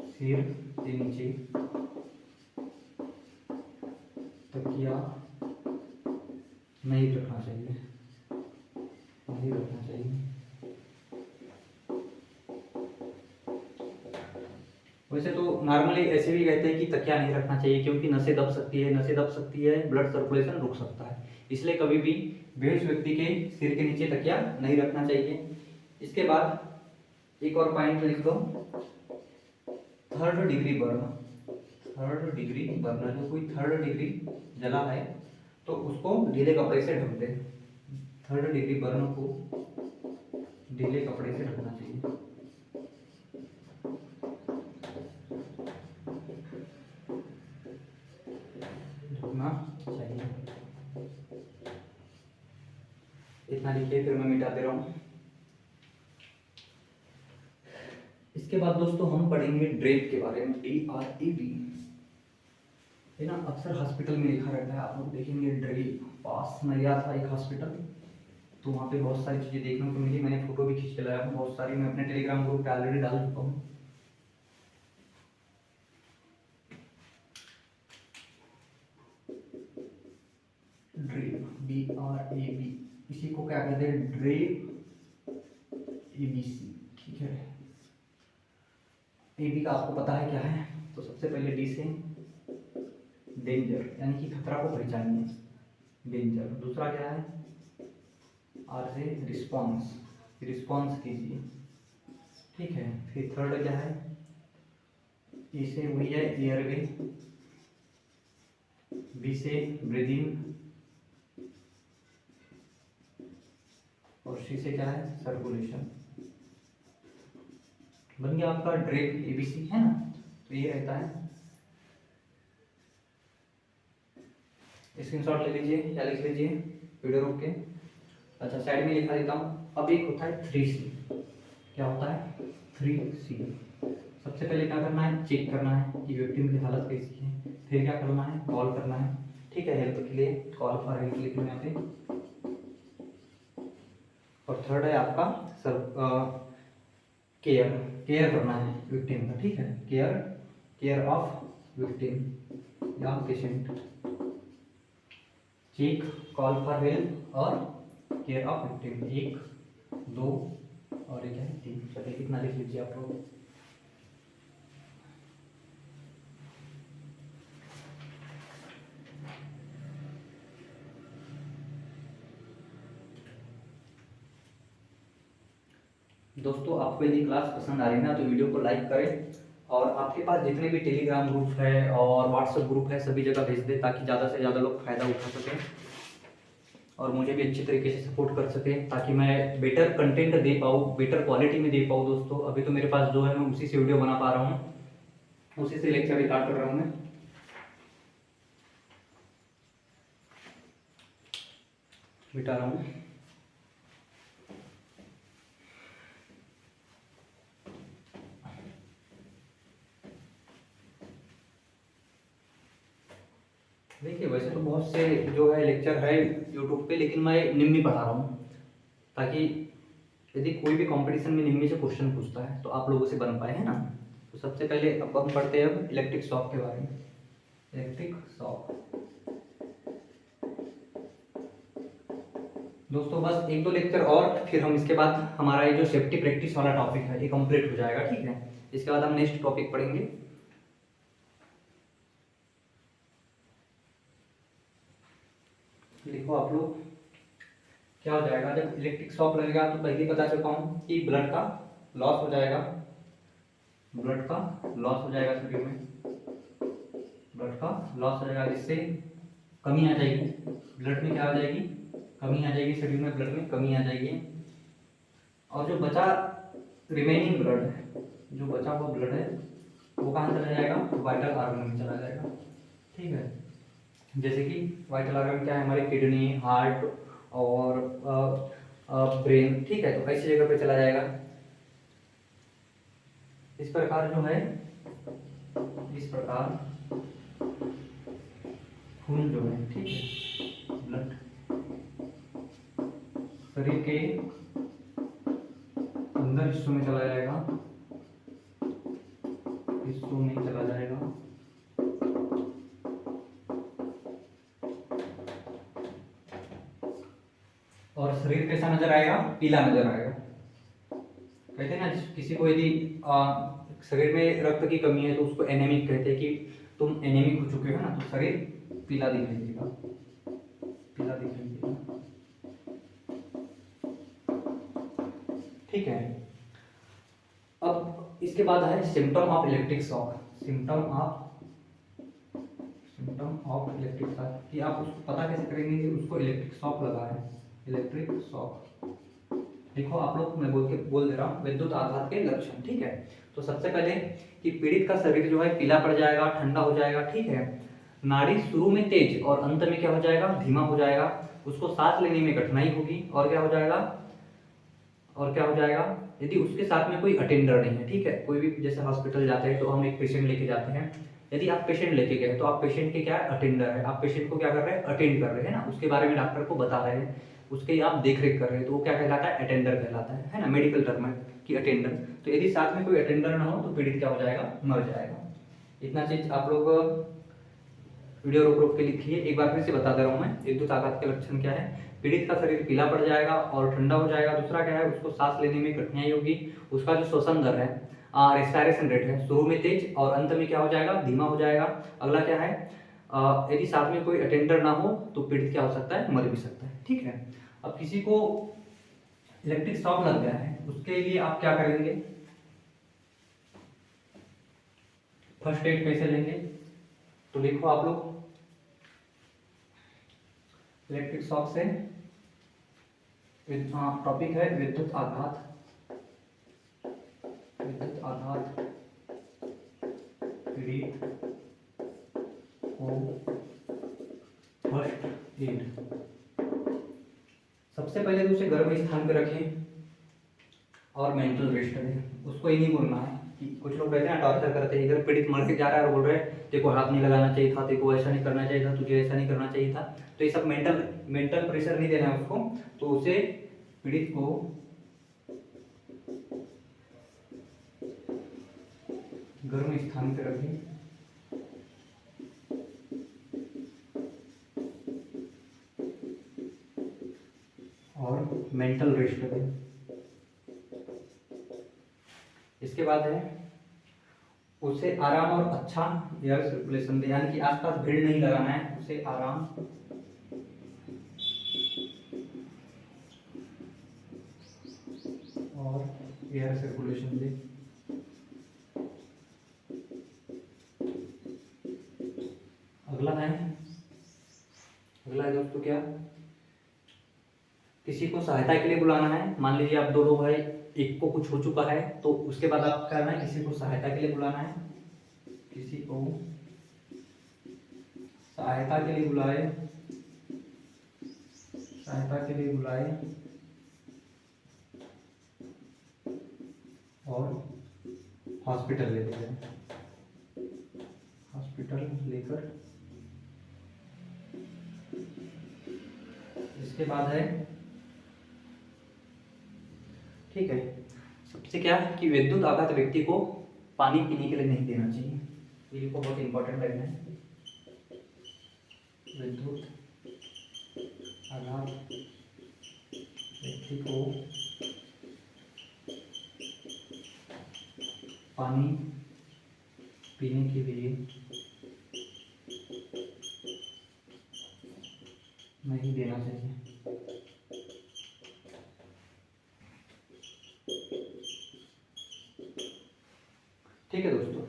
सिर के नीचे तकिया नहीं रखना चाहिए, नहीं रखना चाहिए। वैसे तो नॉर्मली ऐसे भी कहते हैं कि तकिया नहीं रखना चाहिए, क्योंकि नसें दब सकती है, नसें दब सकती है, ब्लड सर्कुलेशन रुक सकता है, इसलिए कभी भी बेहोश व्यक्ति के सिर के नीचे तकिया नहीं रखना चाहिए। इसके बाद एक और पॉइंट लिख दो, third degree burn. Third degree burn, जो कोई थर्ड डिग्री जला है तो उसको ढीले कपड़े से ढक दे। थर्ड डिग्री बर्न को ढीले कपड़े से ढकना चाहिए। ढकना चाहिए, इतना लिखिए, फिर मैं मिटा दे रहा हूँ। इसके बाद दोस्तों हम पढ़ेंगे ड्रेप के बारे में, DRAP, है ना। अक्सर हॉस्पिटल में लिखा रहता है, आप लोग देखेंगे ड्रेप। पास में गया था एक हॉस्पिटल, तो वहाँ पे बहुत सारी चीज़ें देखने को मिली, मैंने फोटो भी खींच के लाया हूँ बहुत सारी, मैं अपने टेलीग्राम ग्रुप पे ऑलरेडी डाल चुका हूँ। ड्रेप, DRAP, इसी को क्या कहते हैं? ड्रेप ABC, ठीक है। AB का आपको पता है क्या है? तो सबसे पहले D से डेंजर, यानी कि खतरा को पहचानिए, डेंजर। दूसरा क्या है? R से रिस्पॉन्स, रिस्पॉन्स कीजिए, ठीक है। फिर थर्ड क्या है? E से वही है एयरवे, B से ब्रीदिंग, और C से क्या है? सर्कुलेशन। बन गया आपका ड्रेप ABC, है ना। तो ये रहता है, स्क्रीनशॉट ले लीजिए या लिख लीजिए वीडियो रोक के। अच्छा, साइड में लिखा देता हूँ। अब एक होता है 3C। क्या होता है? 3C। सबसे पहले क्या करना है? चेक करना है कि विक्टिम की हालत कैसी है। फिर क्या करना है? कॉल करना है, ठीक है, हेल्प के लिए, कॉल फॉर हेल्प लिख लो यहाँ पे। और थर्ड है आपका केयर, केयर करना है विक्टिम का, ठीक है, केयर, केयर ऑफ विक्टिम या patient. Check, call for help और केयर ऑफ विक्टिम, 1 2 और एक है 3। चलिए कितना लिख लीजिए आप लोग। दोस्तों आपको यदि क्लास पसंद आ रही है ना, तो वीडियो को लाइक करें, और आपके पास जितने भी टेलीग्राम ग्रुप है और व्हाट्सएप ग्रुप है सभी जगह भेज दें, ताकि ज़्यादा से ज़्यादा लोग फायदा उठा सकें और मुझे भी अच्छी तरीके से सपोर्ट कर सकें, ताकि मैं बेटर कंटेंट दे पाऊँ, बेटर क्वालिटी में दे पाऊँ। दोस्तों अभी तो मेरे पास जो है मैं उसी से वीडियो बना पा रहा हूँ, उसी से लेक्चर रिकॉर्ड कर रहा हूँ मैं। बिठा रहा हूँ। देखिए वैसे तो बहुत से जो है लेक्चर है यूट्यूब पे, लेकिन मैं निम्न पढ़ा रहा हूँ, ताकि यदि कोई भी कंपटीशन में निम्न से क्वेश्चन पूछता है तो आप लोगों से बन पाए, है ना। तो सबसे पहले अब हम पढ़ते हैं अब इलेक्ट्रिक शॉक के बारे में। इलेक्ट्रिक शॉक दोस्तों बस 1 2 लेक्चर और, फिर हम इसके बाद हमारा ये जो सेफ्टी प्रैक्टिस वाला टॉपिक है ये कंप्लीट हो जाएगा, ठीक है। इसके बाद हम नेक्स्ट टॉपिक पढ़ेंगे। लिखो आप लोग, क्या हो जाएगा जब इलेक्ट्रिक शॉक लगेगा, तो पहले बता चुका हूँ कि ब्लड का लॉस हो जाएगा, ब्लड का लॉस हो जाएगा शरीर में। ब्लड का लॉस हो जाएगा, जिससे कमी आ जाएगी ब्लड में, क्या आ जाएगी, कमी आ जाएगी, शरीर में ब्लड में कमी आ जाएगी। और जो बचा रिमेनिंग ब्लड है, जो बचा हुआ ब्लड है वो कहाँ चला जाएगा, वाइटल ऑर्गन में चला जाएगा। ठीक है, जैसे कि वाइटल ऑर्गन क्या है, हमारे किडनी, हार्ट और ब्रेन। ठीक है, तो ऐसी जगह पे चला जाएगा। इस प्रकार जो है, इस प्रकार खून जो है, ठीक है, ब्लड शरीर के अंदर हिस्सों में चला जाएगा, हिस्सों में चला जाएगा। और शरीर कैसा नजर आएगा, पीला नजर आएगा। कहते हैं ना, किसी को यदि शरीर में रक्त की कमी है तो उसको एनेमिक कहते हैं, कि तुम एनेमिक हो चुके हो ना, तो शरीर पीला दिखाई देगा, पीला दिखाई देगा। ठीक है, अब इसके बाद है symptom of electric shock. Symptom of electric shock, कि आप उसको पता कैसे करेंगे कि उसको इलेक्ट्रिक शॉक लगा है। इलेक्ट्रिक शॉक देखो आप लोग, मैं बोल दे रहा हूँ, विद्युत आघात के लक्षण। ठीक है, तो सबसे पहले कि पीड़ित का शरीर जो है पीला पड़ जाएगा, ठंडा हो जाएगा। ठीक है, नाड़ी शुरू में तेज और अंत में क्या हो जाएगा, धीमा हो जाएगा। उसको सांस लेने में कठिनाई होगी। और क्या हो जाएगा, और क्या हो जाएगा, यदि उसके साथ में कोई अटेंडर नहीं है। ठीक है, कोई भी जैसे हॉस्पिटल जाते हैं तो हम एक पेशेंट लेके जाते हैं, यदि आप पेशेंट लेके गए तो आप पेशेंट के क्या अटेंडर है, आप पेशेंट को क्या कर रहे हैं, अटेंड कर रहे हैं ना, उसके बारे में डॉक्टर को बता रहे हैं, उसके आप देख रेख कर रहे हैं, तो वो क्या कहलाता है, अटेंडर कहलाता है ना, मेडिकल टर्म है कि अटेंडर। तो यदि साथ में कोई अटेंडर ना हो तो पीड़ित क्या हो जाएगा, मर जाएगा। इतना चीज आप लोग वीडियो रोक रोक के लिखिए। एक बार फिर से बता दे रहा हूँ मैं, विद्युत आघात के लक्षण क्या है। पीड़ित का शरीर पीला पड़ जाएगा और ठंडा हो जाएगा। दूसरा क्या है, उसको सांस लेने में कठिनाई होगी। उसका जो श्वसन दर है, रेस्पिरेशन रेट है, शुरू में तेज और अंत में क्या हो जाएगा, धीमा हो जाएगा। अगला क्या है, यदि साथ में कोई अटेंडर ना हो तो पीड़ित क्या हो सकता है, मर भी सकता है। ठीक है, अब किसी को इलेक्ट्रिक शॉक लग गया है, उसके लिए आप क्या करेंगे, फर्स्ट एड कैसे लेंगे, तो लिखो आप लोग, इलेक्ट्रिक शॉक से टॉपिक है विद्युत आघात। विद्युत आघात पीड़ित को फर्स्ट एड। सबसे पहले तो उसे गर्म स्थान पे रखें और मेंटल रेस्ट दें। उसको ये नहीं बोलना है कि कुछ लोग कहते हैं टॉर्चर करते हैं, इधर पीड़ित मर के जा रहा है और बोल रहे हैं तेरे को हाथ नहीं लगाना चाहिए था, तेरे को ऐसा नहीं करना चाहिए था, तुझे ऐसा नहीं करना चाहिए था। तो ये सब मेंटल प्रेशर नहीं देना है उसको। तो उसे पीड़ित को गर्म स्थान पे रखें और मेंटल रेस्ट दें। इसके बाद है उसे आराम और अच्छा एयर सर्कुलेशन दे, यानी कि आसपास भीड़ नहीं लगाना है, उसे आराम और एयर सर्कुलेशन दे। अगला है दोस्तों क्या, किसी को सहायता के लिए बुलाना है। मान लीजिए आप दो लोग हैं, एक को कुछ हो चुका है तो उसके बाद आप करना है, किसी को सहायता के लिए बुलाना है, किसी को सहायता के लिए बुलाए, सहायता के लिए बुलाए और हॉस्पिटल लेके जाए, हॉस्पिटल लेकर। इसके बाद है, ठीक है, सबसे क्या है कि विद्युत आघात व्यक्ति को पानी पीने के लिए नहीं देना चाहिए। ये को बहुत इंपॉर्टेंट लगना है। विद्युत आघात व्यक्ति को पानी पीने के लिए नहीं देना चाहिए। ठीक है दोस्तों,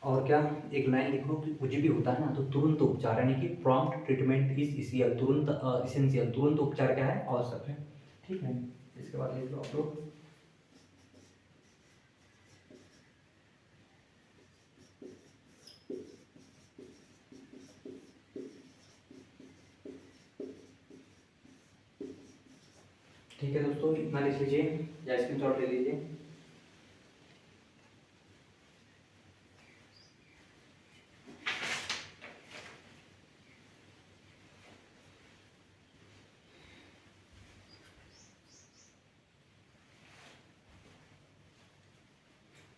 और क्या एक लाइन लिखो कि कुछ भी होता है ना तो तुरंत उपचार, यानी कि प्रॉम्प्ट ट्रीटमेंट इज इसियल, तुरंत इसेंशियल, तुरंत उपचार क्या है, आवश्यक है। ठीक है, इसके बाद लिख लो आप लोग। ठीक है दोस्तों, इतना लिख लीजिए या स्क्रीनशॉट ले लीजिए।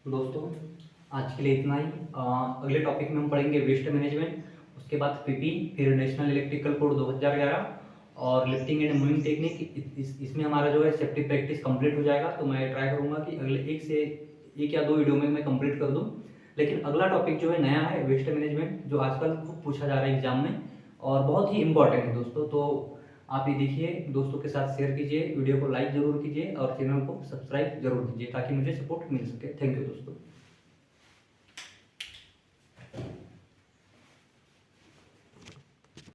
दोस्तों आज के लिए इतना ही। अगले टॉपिक में हम पढ़ेंगे वेस्ट मैनेजमेंट, उसके बाद पीपी, फिर नेशनल इलेक्ट्रिकल कोड 2011 और लिफ्टिंग एंड मूविंग टेक्निक। इसमें हमारा जो है सेफ्टी प्रैक्टिस कंप्लीट हो जाएगा। तो मैं ट्राई करूंगा कि अगले एक या दो वीडियो में मैं कंप्लीट कर दूं। लेकिन अगला टॉपिक जो है नया है, वेस्ट मैनेजमेंट, जो आजकल खूब पूछा जा रहा है एग्जाम में और बहुत ही इंपॉर्टेंट है दोस्तों। तो आप ये देखिए, दोस्तों के साथ शेयर कीजिए, वीडियो को लाइक जरूर कीजिए और चैनल को सब्सक्राइब जरूर कीजिए ताकि मुझे सपोर्ट मिल सके। थैंक यू दोस्तों।